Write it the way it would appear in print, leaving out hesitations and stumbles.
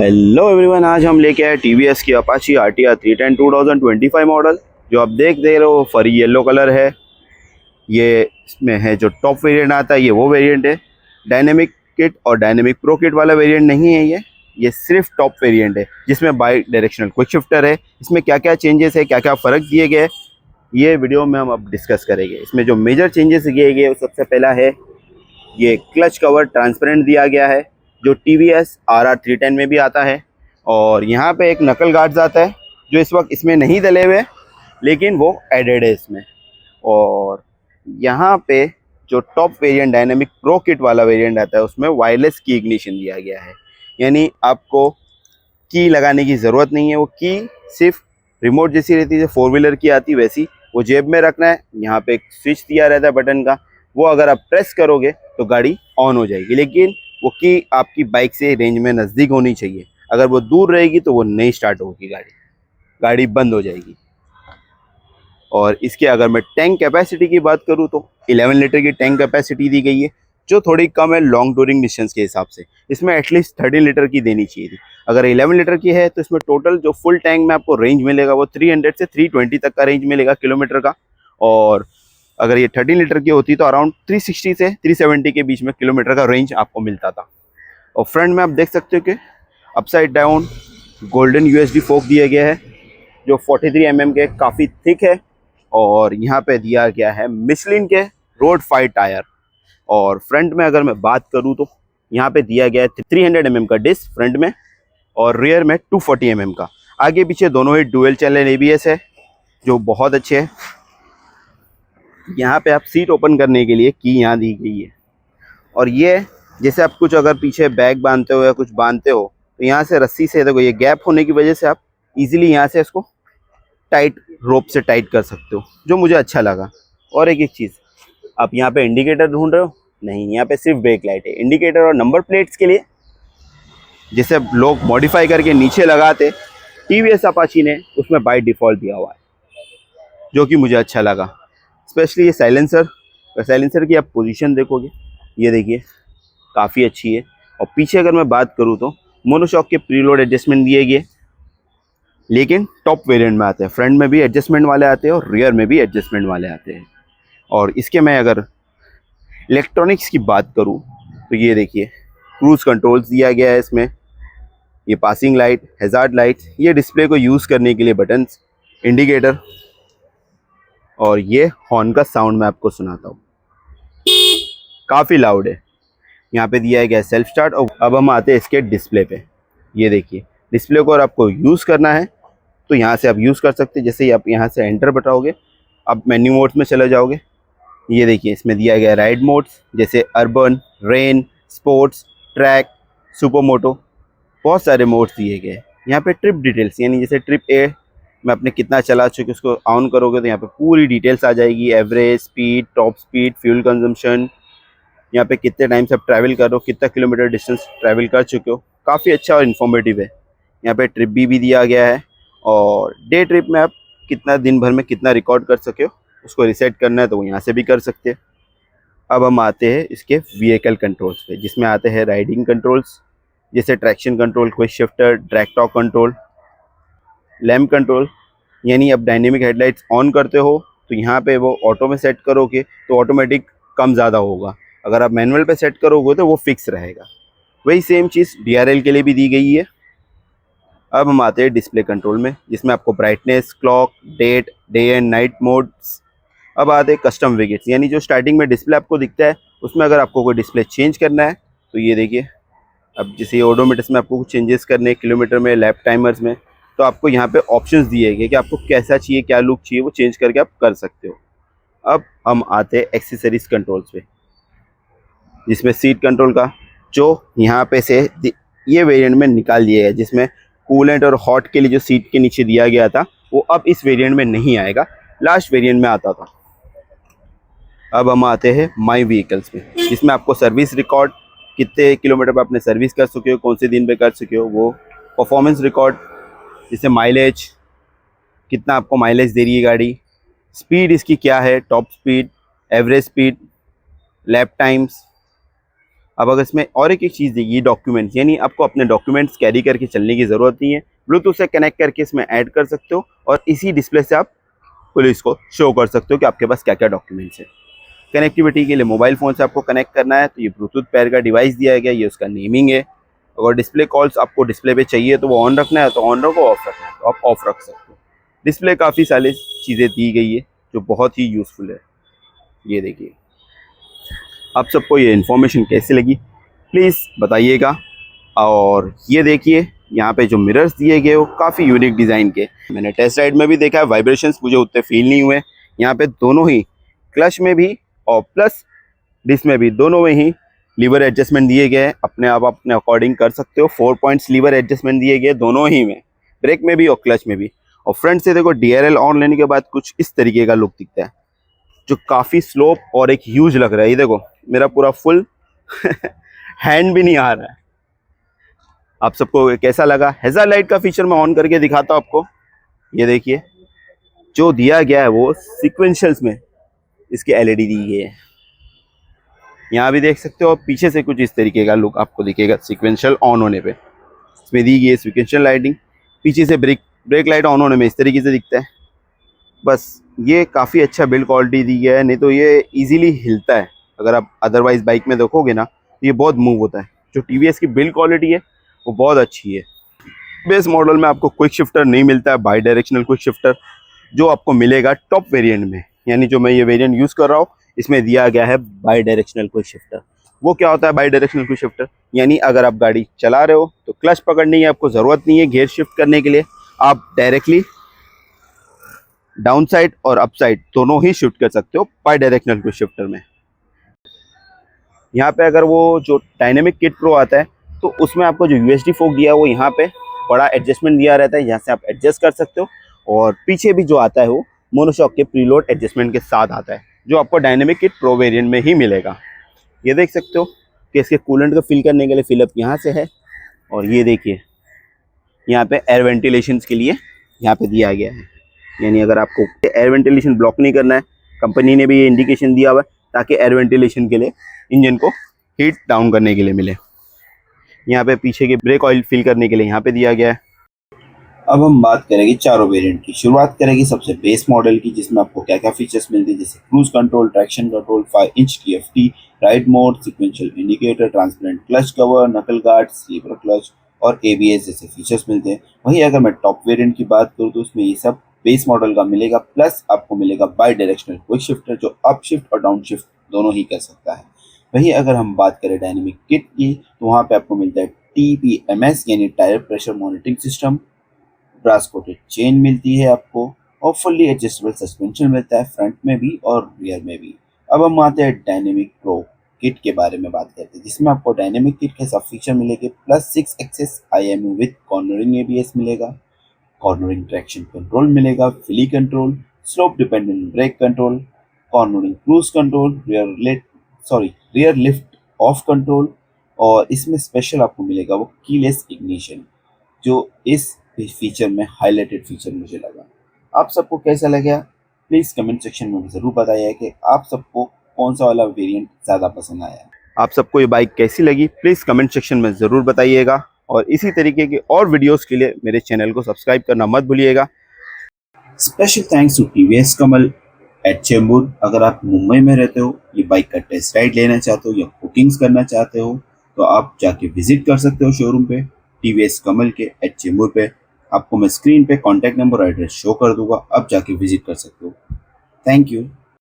Hello everyone, आज हम लेके आए टीवीएस की अपाची आरटीआर 310 2025 मॉडल। जो आप देख रहे हो फरी येलो कलर है। ये इसमें है जो टॉप वेरिएंट आता है, ये वो वेरिएंट है। डायनेमिक किट और डायनेमिक प्रो किट वाला वेरिएंट नहीं है ये सिर्फ टॉप वेरिएंट है, जिसमें बाई डायरेक्शनल क्विक शिफ्टर है। इसमें क्या क्या चेंजेस है, क्या क्या फ़र्क दिए गए, ये वीडियो में हम अब डिस्कस करेंगे। इसमें जो मेजर चेंजेस किए गए, सबसे पहला है ये क्लच कवर ट्रांसपेरेंट दिया गया है, जो TVS RR 310 में भी आता है। और यहाँ पे एक नकल गार्ड्स आता है, जो इस वक्त इसमें नहीं डले हुए, लेकिन वो एडेड है इसमें। और यहाँ पे जो top variant dynamic pro kit वाला वेरिएंट आता है, उसमें वायरलेस की इग्निशन दिया गया है। यानी आपको की लगाने की ज़रूरत नहीं है। वो की सिर्फ रिमोट जैसी रहती है, फोर व्हीलर की आती वैसी, वो जेब में रखना है। यहाँ पे एक स्विच दिया रहता है बटन का, वो अगर आप प्रेस करोगे तो गाड़ी ऑन हो जाएगी। लेकिन वो की आपकी बाइक से रेंज में नज़दीक होनी चाहिए। अगर वो दूर रहेगी तो वो नहीं स्टार्ट होगी, गाड़ी बंद हो जाएगी। और इसके अगर मैं टैंक कैपेसिटी की बात करूँ तो 11 लीटर की टैंक कैपेसिटी दी गई है, जो थोड़ी कम है लॉन्ग टूरिंग डिस्टेंस के हिसाब से। इसमें एटलीस्ट 13 लीटर की देनी चाहिए थी। अगर 11 लीटर की है तो इसमें टोटल जो फुल टैंक में आपको रेंज मिलेगा वो 300 से 320 तक का रेंज मिलेगा किलोमीटर का। और अगर ये 13 लीटर की होती तो अराउंड 360 से 370 के बीच में किलोमीटर का रेंज आपको मिलता था। और फ्रंट में आप देख सकते हो कि अपसाइड डाउन गोल्डन USD फोक दिया गया है, जो 43 mm के काफ़ी थिक है। और यहाँ पे दिया गया है मिशलिन के रोड 5 टायर। और फ्रंट में अगर मैं बात करूँ तो यहाँ पे दिया गया है 300 mm का डिस्क फ्रंट में, और रियर में 240 mm का। आगे पीछे दोनों ही डुअल चैनल ABS है, जो बहुत अच्छे है। यहाँ पे आप सीट ओपन करने के लिए की यहाँ दी गई है। और ये जैसे आप कुछ अगर पीछे बैग बांधते हो या कुछ बांधते हो, तो यहाँ से रस्सी से, देखो ये गैप होने की वजह से आप इजीली यहाँ से इसको टाइट रोप से टाइट कर सकते हो, जो मुझे अच्छा लगा। और एक चीज़, आप यहाँ पे इंडिकेटर ढूंढ रहे हो, नहीं, यहाँ पे सिर्फ ब्रेक लाइट है। इंडिकेटर और नंबर प्लेट्स के लिए जैसे लोग मॉडिफाई करके नीचे लगाते, TVS अपाची ने उसमें बाय डिफ़ॉल्ट दिया हुआ है, जो कि मुझे अच्छा लगा। स्पेशली ये साइलेंसर की आप पोजीशन देखोगे, ये देखिए काफ़ी अच्छी है। और पीछे अगर मैं बात करूँ तो मोनोशॉक के प्रीलोड एडजस्टमेंट दिए गए, लेकिन टॉप वेरिएंट में आते हैं। फ्रंट में भी एडजस्टमेंट वाले आते हैं और रियर में भी एडजस्टमेंट वाले आते हैं। और इसके मैं अगर इलेक्ट्रॉनिक्स की बात करूँ तो ये देखिए क्रूज़ कंट्रोल्स दिया गया है इसमें, ये पासिंग लाइट, हैज़ार्ड लाइट, ये डिस्प्ले को यूज़ करने के लिए बटन्स, इंडिकेटर। और ये हॉर्न का साउंड मैं आपको सुनाता हूँ, काफ़ी लाउड है। यहाँ पे दिया गया सेल्फ स्टार्ट। और अब हम आते हैं इसके डिस्प्ले पे। ये देखिए डिस्प्ले को अगर आपको यूज़ करना है तो यहाँ से आप यूज़ कर सकते हैं। जैसे ही आप यहाँ से एंटर बताओगे, आप मेन्यू मोड्स में चले जाओगे। ये देखिए इसमें दिया गया राइड मोड्स, जैसे urban, rain, sports, track, super moto, बहुत सारे मोड्स दिए गए हैं। यहाँ पे ट्रिप डिटेल्स, यानी जैसे ट्रिप ए में आपने कितना चला चुके, उसको ऑन करोगे तो यहाँ पे पूरी डिटेल्स आ जाएगी। Average speed, top speed, fuel consumption, यहाँ पे कितने टाइम से आप ट्रैवल कर रहे हो, कितना किलोमीटर डिस्टेंस ट्रैवल कर चुके हो, काफ़ी अच्छा और इन्फॉर्मेटिव है। यहाँ पे ट्रिप भी दिया गया है, और डे ट्रिप में आप कितना दिन भर में कितना रिकॉर्ड कर सके हो, उसको रिसेट करना है तो वो यहाँ से भी कर सकते हैं। अब हम आते हैं इसके व्हीकल कंट्रोल्स पे, जिसमें आते हैं राइडिंग कंट्रोल्स, जैसे traction control, quick shifter, drag talk control, lamp control. यानी अब डायनेमिक हेडलाइट्स ऑन करते हो तो यहाँ पे वो ऑटो में सेट करोगे तो ऑटोमेटिक कम ज़्यादा होगा। अगर आप मैनुअल पे सेट करोगे तो वो फिक्स रहेगा। वही सेम चीज़ DRL के लिए भी दी गई है। अब हम आते हैं डिस्प्ले कंट्रोल में, जिसमें आपको brightness, clock, date, day and night modes. अब आते हैं कस्टम विकेट्स, यानी जो स्टार्टिंग में डिस्प्ले आपको दिखता है, उसमें अगर आपको कोई डिस्प्ले चेंज करना है तो ये देखिए, अब जैसे ओडोमीटर्स में आपको कुछ चेंजेस करने हैं, किलोमीटर में, लैप टाइमर्स में, तो आपको यहाँ पे ऑप्शंस दिए गए कि आपको कैसा चाहिए, क्या लुक चाहिए, वो चेंज करके आप कर सकते हो। अब हम आते हैं एक्सेसरीज कंट्रोल्स पे, जिसमें सीट कंट्रोल का जो यहाँ पे से ये वेरिएंट में निकाल दिया गया, जिसमें कूलेंट और हॉट के लिए जो सीट के नीचे दिया गया था, वो अब इस वेरिएंट में नहीं आएगा, लास्ट वेरिएंट में आता था। अब हम आते हैं माई व्हीकल्स में, जिसमें आपको सर्विस रिकॉर्ड, कितने किलोमीटर पर आपने सर्विस कर चुके हो, कौन से दिन पे कर चुके हो, वो परफॉर्मेंस रिकॉर्ड, जैसे माइलेज, कितना आपको माइलेज दे रही है गाड़ी, स्पीड इसकी क्या है, top speed, average speed, lap times. अब अगर इसमें और एक चीज़ देखिए, डॉक्यूमेंट्स, यानी आपको अपने डॉक्यूमेंट्स कैरी करके चलने की ज़रूरत नहीं है। ब्लूटूथ से कनेक्ट करके इसमें ऐड कर सकते हो और इसी डिस्प्ले से आप पुलिस को शो कर सकते हो कि आपके पास क्या क्या डॉक्यूमेंट्स हैं। कनेक्टिविटी के लिए मोबाइल फ़ोन से आपको कनेक्ट करना है तो ये ब्लूटूथ पेयर का डिवाइस दिया गया, ये उसका नेमिंग है। अगर डिस्प्ले कॉल्स आपको डिस्प्ले पे चाहिए तो वो ऑन रखना है तो ऑन रखो, ऑफ रखना है तो आप ऑफ रख सकते हो। डिस्प्ले काफ़ी सारी चीज़ें दी गई है जो बहुत ही यूज़फुल है। ये देखिए, आप सबको ये इन्फॉर्मेशन कैसी लगी प्लीज़ बताइएगा। और ये देखिए, यहाँ पे जो मिरर्स दिए गए वो काफ़ी यूनिक डिज़ाइन के, मैंने टेस्ट राइड में भी देखा है, वाइब्रेशंस मुझे उतने फील नहीं हुए। यहाँ पे दोनों ही क्लच में भी और प्लस डिस्क में भी, दोनों में ही लीवर एडजस्टमेंट दिए गए हैं। अपने आप अपने अकॉर्डिंग कर सकते हो। 4 पॉइंट्स लीवर एडजस्टमेंट दिए गए दोनों ही में, ब्रेक में भी और क्लच में भी। और फ्रंट से देखो DRL ऑन लेने के बाद कुछ इस तरीके का लुक दिखता है जो काफ़ी स्लोप और एक ह्यूज लग रहा है। ये देखो, मेरा पूरा फुल हैंड भी नहीं आ रहा है। आप सबको कैसा लगा? हैज़ार्ड लाइट का फीचर मैं ऑन करके दिखाता हूँ आपको। ये देखिए, जो दिया गया है वो सीक्वेंशियल्स में इसकी LED दी गई है। यहाँ भी देख सकते हो, पीछे से कुछ इस तरीके का लुक आपको दिखेगा सीक्वेंशियल ऑन होने पे। इसमें दी गई है सीक्वेंशियल लाइटिंग। पीछे से ब्रेक लाइट ऑन होने में इस तरीके से दिखता है। बस ये काफ़ी अच्छा बिल्ड क्वालिटी दी गया है, नहीं तो ये इजीली हिलता है। अगर आप अदरवाइज बाइक में देखोगे ना तो ये बहुत मूव होता है। जो TVS की बिल्ड क्वालिटी है वो बहुत अच्छी है। बेस मॉडल में आपको क्विक शिफ्टर नहीं मिलता है, बाई डायरेक्शनल क्विक शिफ्टर जो आपको मिलेगा टॉप वेरिएंट में, यानी जो मैं ये वेरिएंट यूज़ कर रहा हूँ इसमें दिया गया है बाई डायरेक्शनल क्विक शिफ्टर। वो क्या होता है बाई डायरेक्शनल क्विक शिफ्टर? यानी अगर आप गाड़ी चला रहे हो तो क्लच पकड़ने की आपको ज़रूरत नहीं है गियर शिफ्ट करने के लिए, आप डायरेक्टली डाउन साइड और अप साइड दोनों ही शिफ्ट कर सकते हो बाई डायरेक्शनल क्विक शिफ्टर में। यहाँ पे अगर वो जो डायनेमिक किट प्रो आता है तो उसमें आपको जो USD फोक दिया है वो यहाँ पे बड़ा एडजस्टमेंट दिया रहता है, यहाँ से आप एडजस्ट कर सकते हो। और पीछे भी जो आता है वो मोनोशॉक के प्रीलोड एडजस्टमेंट के साथ आता है, जो आपको डायनेमिक किट प्रो वेरिएंट में ही मिलेगा। ये देख सकते हो कि इसके कूलेंट को फिल करने के लिए फिलअप यहाँ से है। और ये देखिए, यहाँ पे एयर वेंटिलेशन के लिए यहाँ पे दिया गया है, यानी अगर आपको एयर वेंटिलेशन ब्लॉक नहीं करना है, कंपनी ने भी ये इंडिकेशन दिया हुआ है ताकि एयर वेंटिलेशन के लिए इंजन को हीट डाउन करने के लिए मिले। यहाँ पे पीछे के ब्रेक ऑयल फिल करने के लिए यहाँ पे दिया गया है। अब हम बात करेंगे चारों वेरिएंट की। शुरुआत करेंगे सबसे बेस मॉडल की, जिसमें आपको क्या क्या फीचर्स मिलते हैं, जैसे cruise control, traction control, 5 inch TFT, ride mode, sequential indicator, transparent clutch cover, नकल गार्ड, स्लीपर क्लच और ABS जैसे फीचर्स मिलते हैं। वहीं अगर मैं टॉप वेरिएंट की बात करूँ तो उसमें ये सब बेस मॉडल का मिलेगा, प्लस आपको मिलेगा बाई डायरेक्शनल क्विक शिफ्टर जो अप शिफ्ट और डाउन शिफ्ट दोनों ही कर सकता है। वहीं अगर हम बात करें डायनेमिक किट की तो वहाँ पे आपको मिलता है TPMS यानी tyre pressure monitoring system, brass coated chain मिलती है आपको और फुल्ली एडजस्टेबल सस्पेंशन मिलता है फ्रंट में भी और रियर में भी। अब हम आते हैं डायनेमिक प्रो किट के बारे में बात करते हैं, जिसमें आपको डायनेमिक किट के सब फीचर मिलेंगे, plus 6 axis IMU with cornering ABS मिलेगा, कॉर्नरिंग ट्रैक्शन कंट्रोल मिलेगा, wheelie control, slope dependent brake control, cornering cruise control, rear lift off control और इसमें स्पेशल आपको मिलेगा वो कीलेस इग्निशन, जो इस फीचर में हाईलाइटेड फीचर मुझे लगा। आप सबको कैसा लगा प्लीज़ कमेंट सेक्शन में ज़रूर बताइए कि आप सबको कौन सा वाला वेरिएंट ज़्यादा पसंद आया। आप सबको ये बाइक कैसी लगी प्लीज़ कमेंट सेक्शन में ज़रूर बताइएगा और इसी तरीके के और वीडियोस के लिए मेरे चैनल को सब्सक्राइब करना मत भूलिएगा। Special thanks to TVS Kamal at Chembur. अगर आप मुंबई में रहते हो, ये बाइक का टेस्ट राइड लेना चाहते हो या बुकिंग्स करना चाहते हो तो आप जाके विजिट कर सकते हो शोरूम पे TVS कमल के एट चेंबूर पे। आपको मैं स्क्रीन पे कॉन्टैक्ट नंबर और एड्रेस शो कर दूंगा, आप जाके विजिट कर सकते हो। Thank you.